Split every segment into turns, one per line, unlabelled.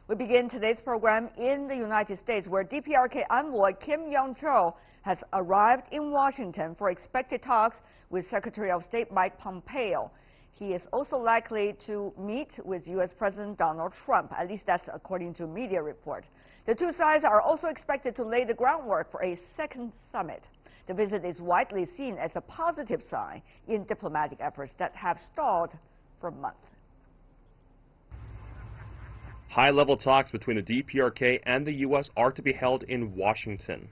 We begin today's program in the United States, where DPRK envoy Kim Yong Chol has arrived in Washington for expected talks with Secretary of State Mike Pompeo. He is also likely to meet with U.S. President Donald Trump, at least that's according to media report. The two sides are also expected to lay the groundwork for a second summit. The visit is widely seen as a positive sign in diplomatic efforts that have stalled for months.
High-level talks between the DPRK and the U.S. are to be held in Washington.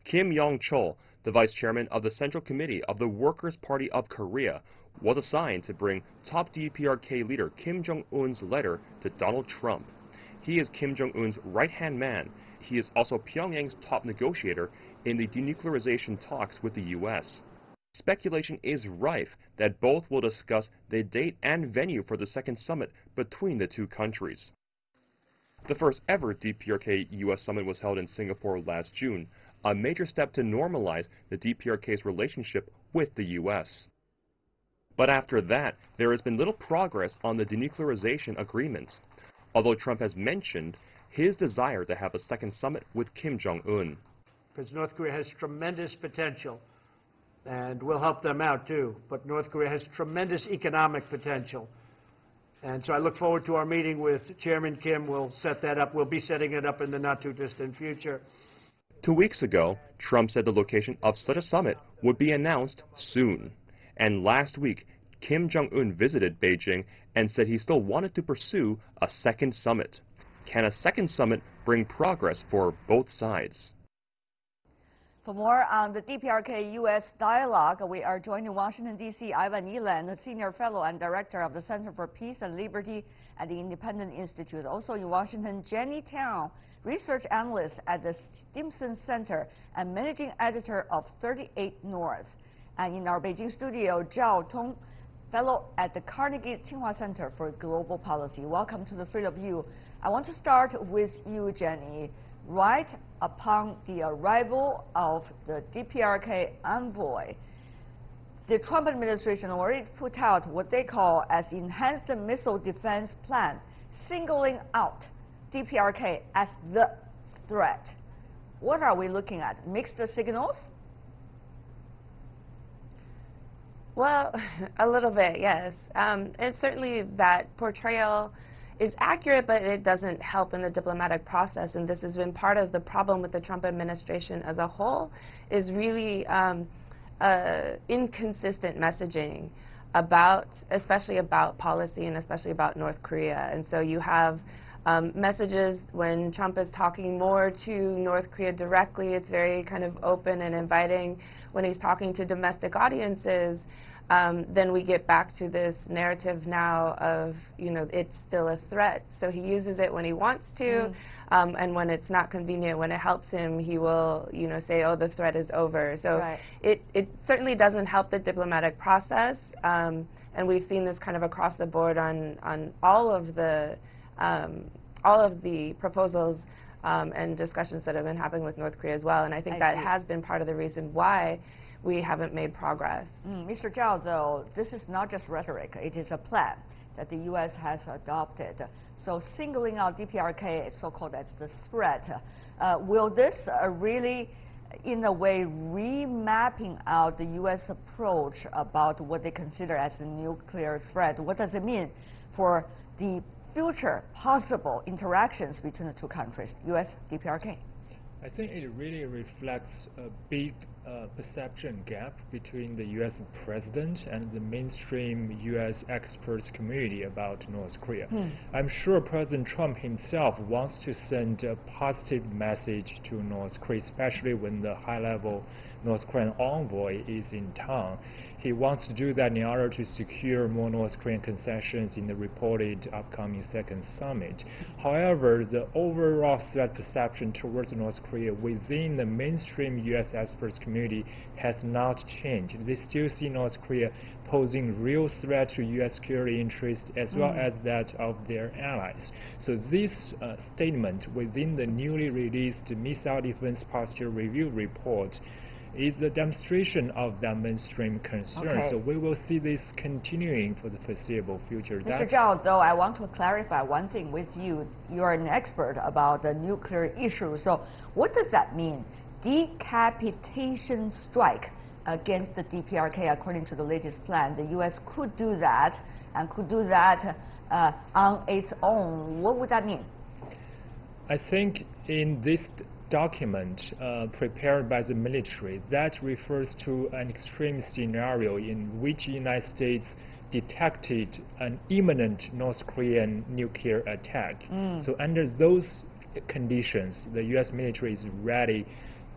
Kim Yong Chol, the vice chairman of the Central Committee of the Workers' Party of Korea, was assigned to bring top DPRK leader Kim Jong-un's letter to Donald Trump. He is Kim Jong-un's right-hand man. He is also Pyongyang's top negotiator in the denuclearization talks with the U.S. Speculation is rife that both will discuss the date and venue for the second summit between the two countries. The first ever DPRK-U.S. summit was held in Singapore last June, a major step to normalize the DPRK's relationship with the U.S. But after that, there has been little progress on the denuclearization agreement, although Trump has mentioned his desire to have a second summit with Kim Jong-un.
Because North Korea has tremendous potential, and we'll help them out too, but North Korea has tremendous economic potential. And so I look forward to our meeting with Chairman Kim. We'll set that up. We'll be setting it up in the not-too-distant future.
2 weeks ago, Trump said the location of such a summit would be announced soon. And last week, Kim Jong-un visited Beijing and said he still wanted to pursue a second summit. Can a second summit bring progress for both sides?
For more on the DPRK-U.S. dialogue, we are joined in Washington, D.C. Ivan Elan, a senior fellow and director of the Center for Peace and Liberty at the Independent Institute. Also in Washington, Jenny Tang, research analyst at the Stimson Center and managing editor of 38 North. And in our Beijing studio, Zhao Tong, fellow at the Carnegie Tsinghua Center for Global Policy. Welcome to the three of you. I want to start with you, Jenny. Right upon the arrival of the DPRK envoy, the Trump administration already put out what they call as Enhanced Missile Defense Plan, singling out DPRK as the threat. What are we looking at? Mixed signals?
Well, a little bit, yes. And certainly that portrayal is accurate, but it doesn't help in the diplomatic process. And this has been part of the problem with the Trump administration as a whole, is really inconsistent messaging about, especially about policy and especially about North Korea. And so you have messages when Trump is talking more to North Korea directly, it's very kind of open and inviting. When he's talking to domestic audiences, then we get back to this narrative now of, you know, it's still a threat. So he uses it when he wants to, and when it's not convenient, when it helps him, he will, you know, say, oh, the threat is over. So
right.
it certainly doesn't help the diplomatic process, and we've seen this kind of across the board on all of the proposals and discussions that have been happening with North Korea as well. And I think that has been part of the reason why we haven't made progress.
Mr. Zhao, though, this is not just rhetoric. It is a plan that the U.S. has adopted. So singling out DPRK, so-called as the threat, will this really, in a way, remapping out the U.S. approach about what they consider as a nuclear threat? What does it mean for the future possible interactions between the two countries, U.S. DPRK?
I think it really reflects a big perception gap between the U.S. president and the mainstream U.S. experts community about North Korea. I'm sure President Trump himself wants to send a positive message to North Korea, especially when the high-level North Korean envoy is in town. He wants to do that in order to secure more North Korean concessions in the reported upcoming second summit. However, the overall threat perception towards North Korea within the mainstream U.S. experts community has not changed. They still see North Korea posing real threat to U.S. security interests as well as that of their allies. So this statement within the newly released Missile Defense Posture Review report is a demonstration of that mainstream concern.
Okay.
So we will see this continuing for the foreseeable future.
Mr. Zhao, though, I want to clarify one thing with you. You're an expert about the nuclear issue. So what does that mean? Decapitation strike against the DPRK, according to the latest plan. The U.S. could do that, and could do that on its own. What would that mean?
I think in this document prepared by the military, that refers to an extreme scenario in which the United States detected an imminent North Korean nuclear attack. So under those conditions, the U.S. military is ready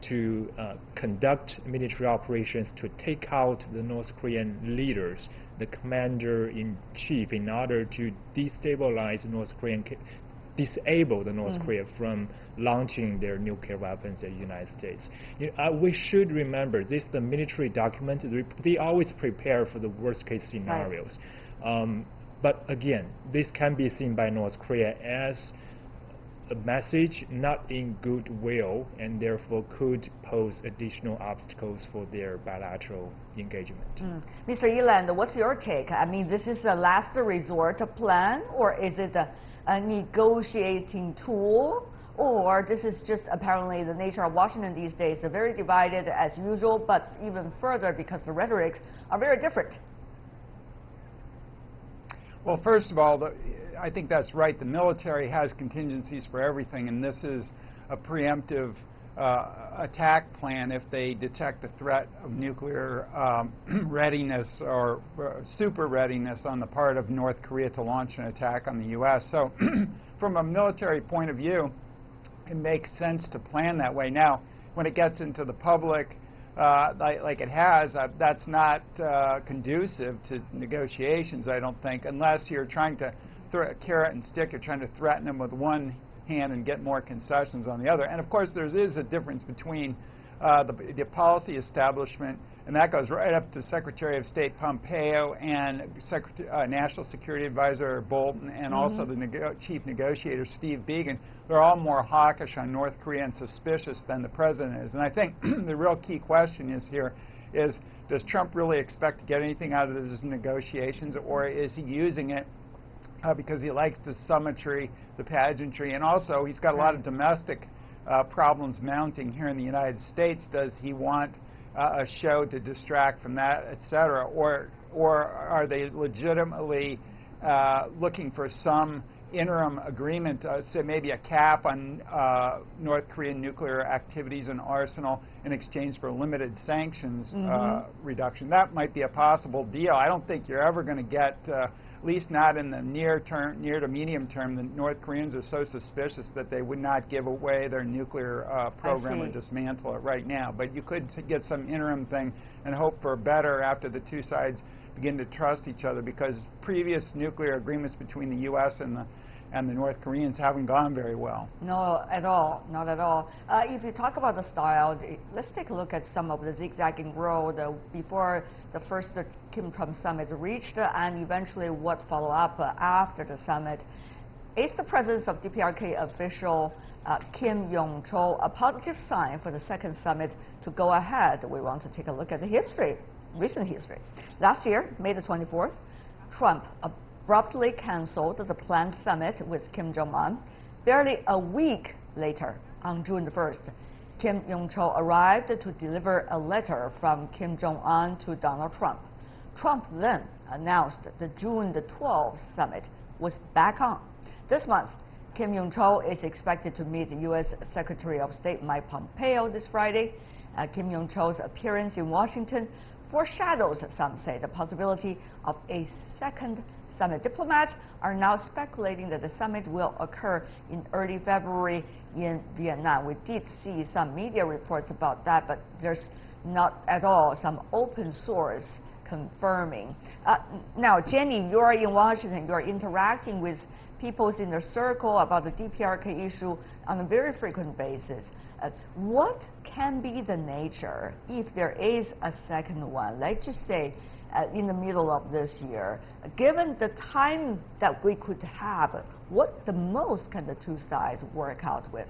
to conduct military operations to take out the North Korean leaders, the commander-in-chief, in order to destabilize disable the North Korea from launching their nuclear weapons at the United States. We should remember this, the military document, they always prepare for the worst case scenarios. Right. But again, this can be seen by North Korea as a message not in goodwill, and therefore could pose additional obstacles for their bilateral engagement.
Mr. Eland, what's your take? I mean, this is a last resort plan, or is it a negotiating tool, or this is just apparently the nature of Washington these days, very divided as usual, but even further because the rhetorics are very different?
Well, first of all, I think that's right. The military has contingencies for everything, and this is a preemptive attack plan if they detect the threat of nuclear readiness or super readiness on the part of North Korea to launch an attack on the U.S. So from a military point of view, it makes sense to plan that way. Now, when it gets into the public, like it has, that's not conducive to negotiations, I don't think, unless you're trying to carrot and stick. You're trying to threaten them with one hand and get more concessions on the other. And of course, there is a difference between the policy establishment, and that goes right up to Secretary of State Pompeo and National Security Advisor Bolton, and also the chief negotiator Steve Biegun. They're all more hawkish on North Korea and suspicious than the president is. And I think the real key question is here is, does Trump really expect to get anything out of those negotiations, or is he using it because he likes the symmetry, the pageantry, and also he's got a lot of domestic problems mounting here in the United States? Does he want a show to distract from that, et cetera, or are they legitimately looking for some interim agreement, say maybe a cap on North Korean nuclear activities and arsenal in exchange for limited sanctions reduction? That might be a possible deal. I don't think you're ever going to get, at least not in the near to medium term, the North Koreans are so suspicious that they would not give away their nuclear program or dismantle it right now. But you could get some interim thing and hope for better after the two sides begin to trust each other, because previous nuclear agreements between the U.S. and the North Koreans haven't gone very well.
No, at all, not at all. If you talk about the style, let's take a look at some of the zigzagging road before the first Kim-Trump summit reached, and eventually what followed up after the summit. Is the presence of DPRK official Kim Yong Chol a positive sign for the second summit to go ahead? We want to take a look at the history, recent history. Last year, May the 24th, Trump abruptly canceled the planned summit with Kim Jong-un. Barely a week later, on June the 1st, Kim Yong Chol arrived to deliver a letter from Kim Jong-un to Donald Trump. Trump then announced the June the 12th summit was back on. This month, Kim Yong Chol is expected to meet U.S. Secretary of State Mike Pompeo this Friday. Kim Yong Chol's appearance in Washington foreshadows, some say, the possibility of a second summit. Diplomats are now speculating that the summit will occur in early February in Vietnam. We did see some media reports about that, but there's not at all some open source confirming. Now, Jenny, you're in Washington. You're interacting with people in the circle about the DPRK issue on a very frequent basis. What can be the nature, if there is a second one, let's just say in the middle of this year, given the time that we could have, what the most can the two sides work out with?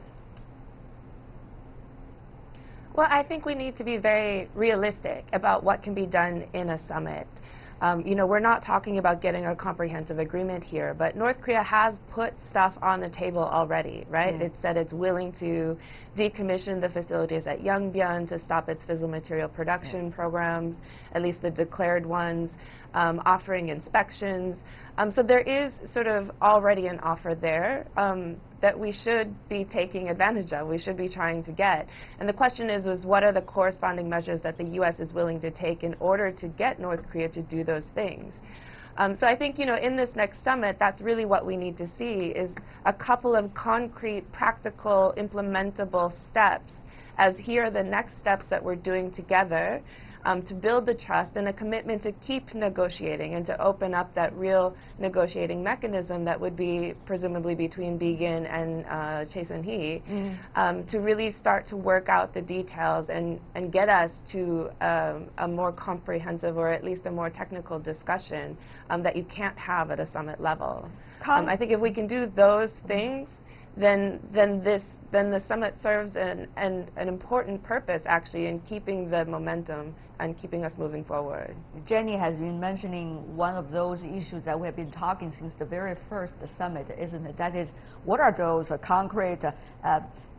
Well, I think we need to be very realistic about what can be done in a summit. You know, we're not talking about getting a comprehensive agreement here, but North Korea has put stuff on the table already, right? It said it's willing to decommission the facilities at Yongbyon to stop its fissile material production programs, at least the declared ones, offering inspections. So there is sort of already an offer there that we should be taking advantage of, we should be trying to get. And the question is what are the corresponding measures that the U.S. is willing to take in order to get North Korea to do those things? So I think, you know, in this next summit, that's really what we need to see is a couple of concrete, practical, implementable steps as here are the next steps that we're doing together to build the trust and a commitment to keep negotiating and to open up that real negotiating mechanism that would be presumably between Begin and Chae Sun-hee to really start to work out the details and get us to a more comprehensive or at least a more technical discussion that you can't have at a summit level. I think if we can do those things, then the summit serves an important purpose, actually, in keeping the momentum and keeping us moving forward.
Jenny has been mentioning one of those issues that we have been talking since the very first summit, isn't it? That is, what are those concrete,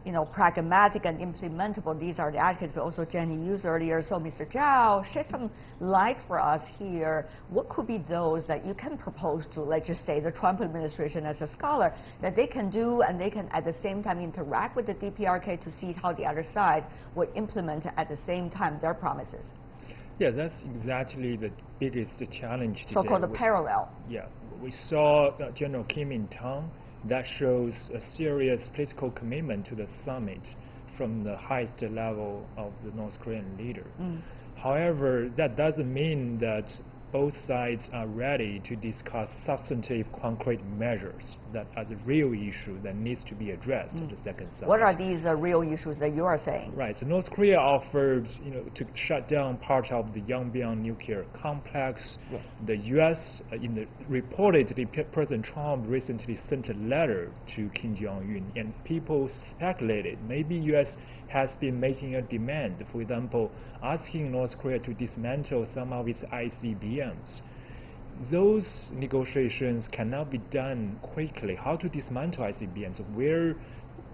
you know, pragmatic and implementable? These are the adjectives also Jenny used earlier. So, Mr. Zhao, shed some light for us here. What could be those that you can propose to, let's just say, the Trump administration as a scholar, that they can do and they can at the same time interact with the DPRK to see how the other side will implement at the same time their promises?
Yeah, that's exactly the biggest challenge today.
So-called the parallel.
Yeah, we saw General Kim in town. That shows a serious political commitment to the summit from the highest level of the North Korean leader. However, that doesn't mean that both sides are ready to discuss substantive concrete measures that are the real issue that needs to be addressed at the second summit.
What are these real issues that you are saying?
Right. So North Korea offered, you know, to shut down part of the Yongbyon nuclear complex.
Yes.
The U.S. Reportedly, President Trump recently sent a letter to Kim Jong-un, and people speculated maybe U.S. has been making a demand, for example, asking North Korea to dismantle some of its ICBMs. Those negotiations cannot be done quickly. How to dismantle ICBMs? Where,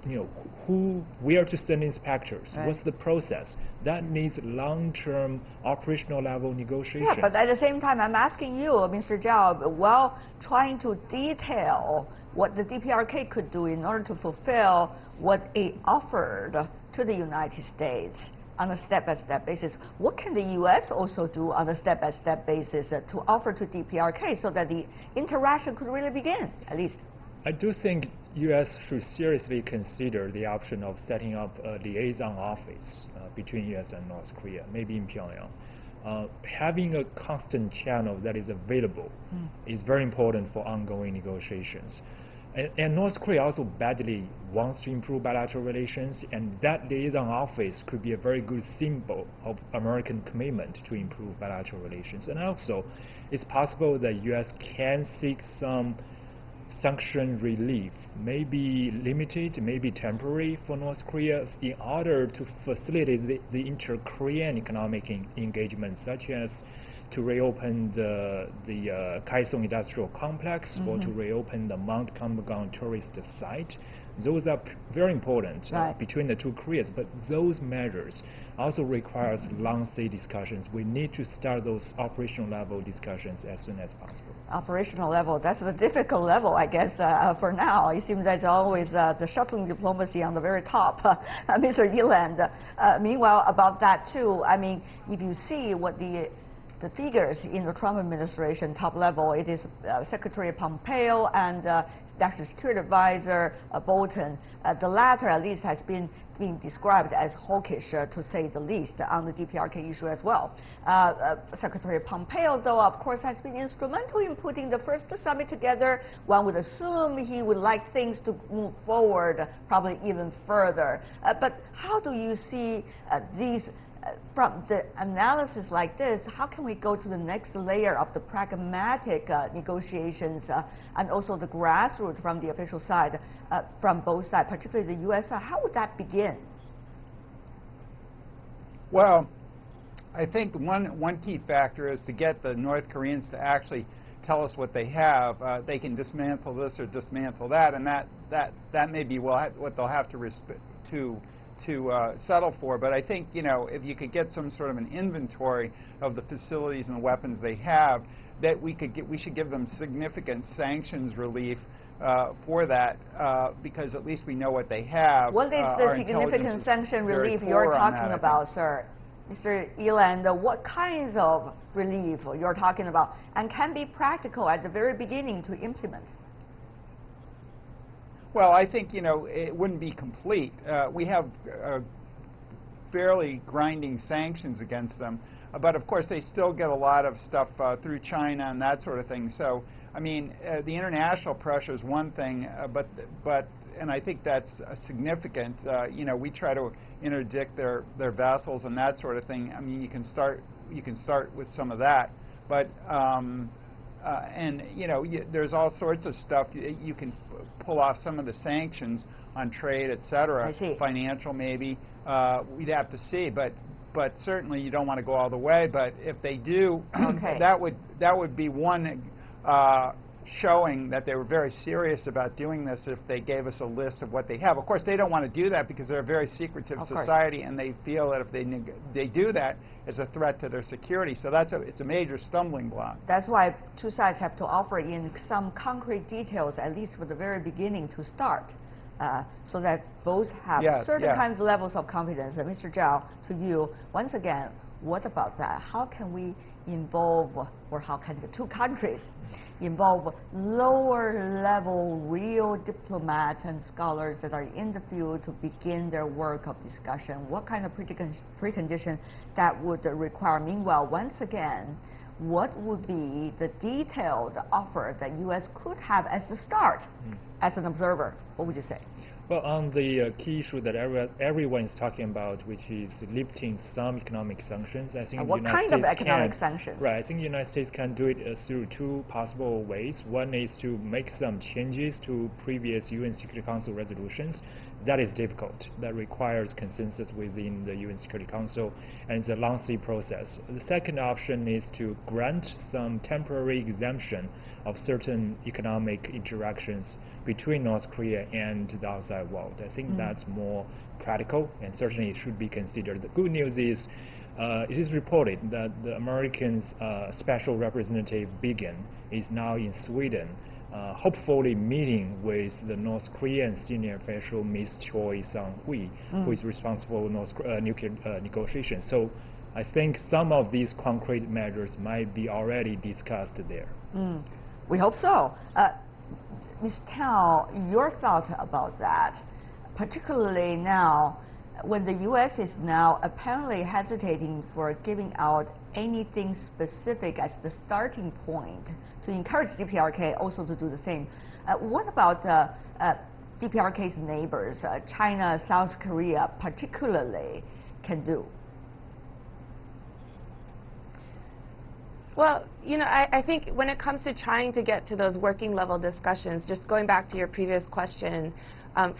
you know, where to send inspectors?
Right.
What's the process? That needs long-term operational level negotiations.
Yeah, but at the same time, I'm asking you, Mr. Zhao, while trying to detail what the DPRK could do in order to fulfill what it offered to the United States on a step-by-step basis, what can the U.S. also do on a step-by-step basis to offer to DPRK so that the interaction could really begin, at least?
I do think U.S. should seriously consider the option of setting up a liaison office between U.S. and North Korea, maybe in Pyongyang. Having a constant channel that is available is very important for ongoing negotiations. And North Korea also badly wants to improve bilateral relations, and that liaison office could be a very good symbol of American commitment to improve bilateral relations. And also, it's possible that U.S. can seek some sanction relief, maybe limited, maybe temporary for North Korea, in order to facilitate the inter-Korean economic engagement, such as to reopen the Kaesong Industrial Complex or to reopen the Mount Kamgang tourist site. Those are very important between the two Koreas, but those measures also requires long-stay discussions. We need to start those operational level discussions as soon as possible.
Operational level, that's the difficult level, I guess, for now. It seems that's always the shuttling diplomacy on the very top, Mr. Yeland. Meanwhile, about that too, I mean, if you see what the figures in the Trump administration top level, it is Secretary Pompeo and National Security Advisor Bolton. The latter, at least, has been being described as hawkish, to say the least, on the DPRK issue as well. Secretary Pompeo, though, of course, has been instrumental in putting the first summit together. One would assume he would like things to move forward, probably even further. But how do you see these? From the analysis like this, how can we go to the next layer of the pragmatic negotiations and also the grassroots from the official side, from both sides, particularly the U.S. side? How would that begin?
Well, I think one key factor is to get the North Koreans to actually tell us what they have. They can dismantle this or dismantle that, and that may be what they'll have to settle for. But I think, you know, if you could get some sort of an inventory of the facilities and the weapons they have, that we should give them significant sanctions relief for that, because at least we know what they have.
What is the significant sanction relief you're talking about, sir? Mr. Eland, what kinds of relief you're talking about and can be practical at the very beginning to implement?
Well, I think, you know, it wouldn't be complete. We have fairly grinding sanctions against them, but of course they still get a lot of stuff through China and that sort of thing. So, I mean, the international pressure is one thing, and I think that's significant. You know, we try to interdict their vessels and that sort of thing. I mean, you can start with some of that, but and you know, there's all sorts of stuff you can pull off some of the sanctions on trade, etc. Financial, maybe. We'd have to see, but certainly you don't want to go all the way. But if they do, that would be one showing that they were very serious about doing this if they gave us a list of what they have. Of course, they don't want to do that because they're a very secretive society, and they feel that if they do that, it's a threat to their security. So it's a major stumbling block.
That's why two sides have to offer in some concrete details, at least for the very beginning, to start, so that both have certain kinds of levels of confidence. And Mr. Zhao, to you, once again, what about that? How can we involve, or how can the two countries involve lower level real diplomats and scholars that are in the field to begin their work of discussion? What kind of precondition that would require? Meanwhile, once again, what would be the detailed offer that U.S. could have as the start as an observer? What would you say?
Well, on the key issue that everyone is talking about, which is lifting some economic sanctions, I think
what kind of economic sanctions?
Right, I think the United States can do it through two possible ways. One is to make some changes to previous UN Security Council resolutions. That is difficult. That requires consensus within the UN Security Council, and it's a lengthy process. The second option is to grant some temporary exemption of certain economic interactions between North Korea and the outside world. I think that's more practical, and certainly it should be considered. The good news is it is reported that the Americans' Special Representative Biggen is now in Sweden, hopefully meeting with the North Korean senior official Ms. Choi Sang-hui, who is responsible for nuclear negotiations. So I think some of these concrete measures might be already discussed there.
We hope so. Ms. Tao, your thoughts about that, particularly now when the U.S. is now apparently hesitating for giving out anything specific as the starting point to encourage DPRK also to do the same. What about DPRK's neighbors, China, South Korea particularly, can do?
Well, you know, I think when it comes to trying to get to those working level discussions, just going back to your previous question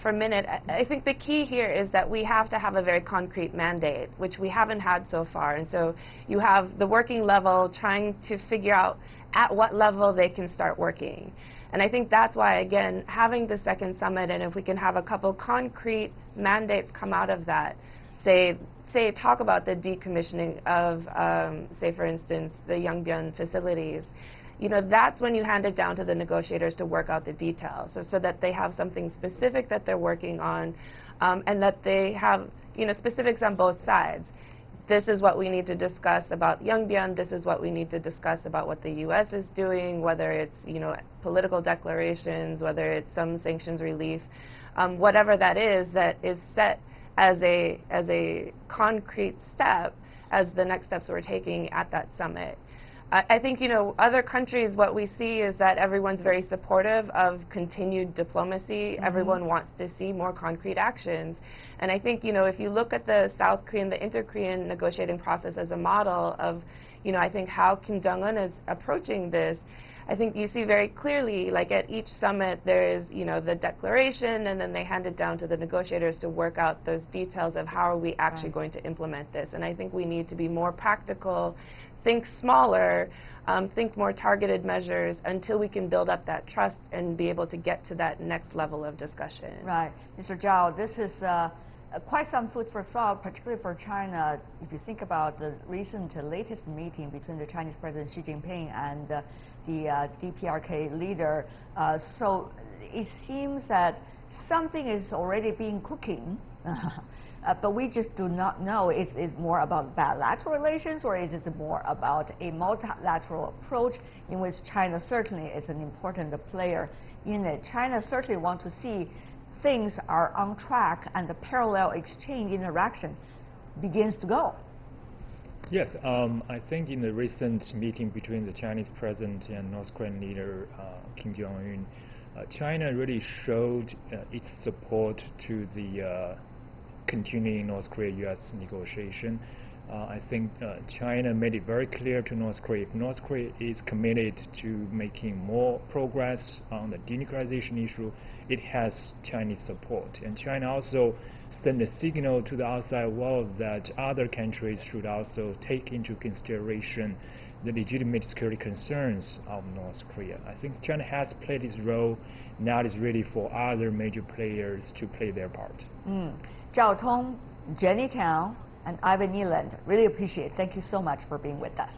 for a minute, I think the key here is that we have to have a very concrete mandate, which we haven't had so far. And so you have the working level trying to figure out at what level they can start working. And I think that's why, again, having the second summit, and if we can have a couple concrete mandates come out of that, say talk about the decommissioning of, say for instance, the Yongbyon facilities, you know, that's when you hand it down to the negotiators to work out the details, so that they have something specific that they're working on, and that they have, you know, specifics on both sides. This is what we need to discuss about Yongbyon. This is what we need to discuss about what the U.S. is doing, whether it's, you know, political declarations, whether it's some sanctions relief, whatever that is set as a concrete step as the next steps we're taking at that summit. I think, you know, other countries, what we see is that everyone's very supportive of continued diplomacy. Everyone wants to see more concrete actions. And I think, you know, if you look at the South Korean, the inter-Korean negotiating process as a model of, you know, I think how Kim Jong-un is approaching this, I think you see very clearly, like at each summit, there is, the declaration, and then they hand it down to the negotiators to work out those details of how are we actually going to implement this. And I think we need to be more practical, think smaller, think more targeted measures until we can build up that trust and be able to get to that next level of discussion.
Right. Mr. Zhao, this is quite some food for thought, particularly for China. If you think about the latest meeting between the Chinese President Xi Jinping and the DPRK leader, so it seems that something is already being cooking, but we just do not know. Is it more about bilateral relations, or is it more about a multilateral approach in which China certainly is an important player in it? China certainly wants to see things are on track and the parallel exchange interaction begins to go.
Yes, I think in the recent meeting between the Chinese president and North Korean leader Kim Jong China really showed its support to the continuing North Korea-U.S. negotiation. I think China made it very clear to North Korea, if North Korea is committed to making more progress on the denuclearization issue, it has Chinese support. And China also sent a signal to the outside world that other countries should also take into consideration the legitimate security concerns of North Korea. I think China has played its role. Now it is ready for other major players to play their part.
Zhao Tong, Jenny Tao, and Ivan Neeland, really appreciate it. Thank you so much for being with us.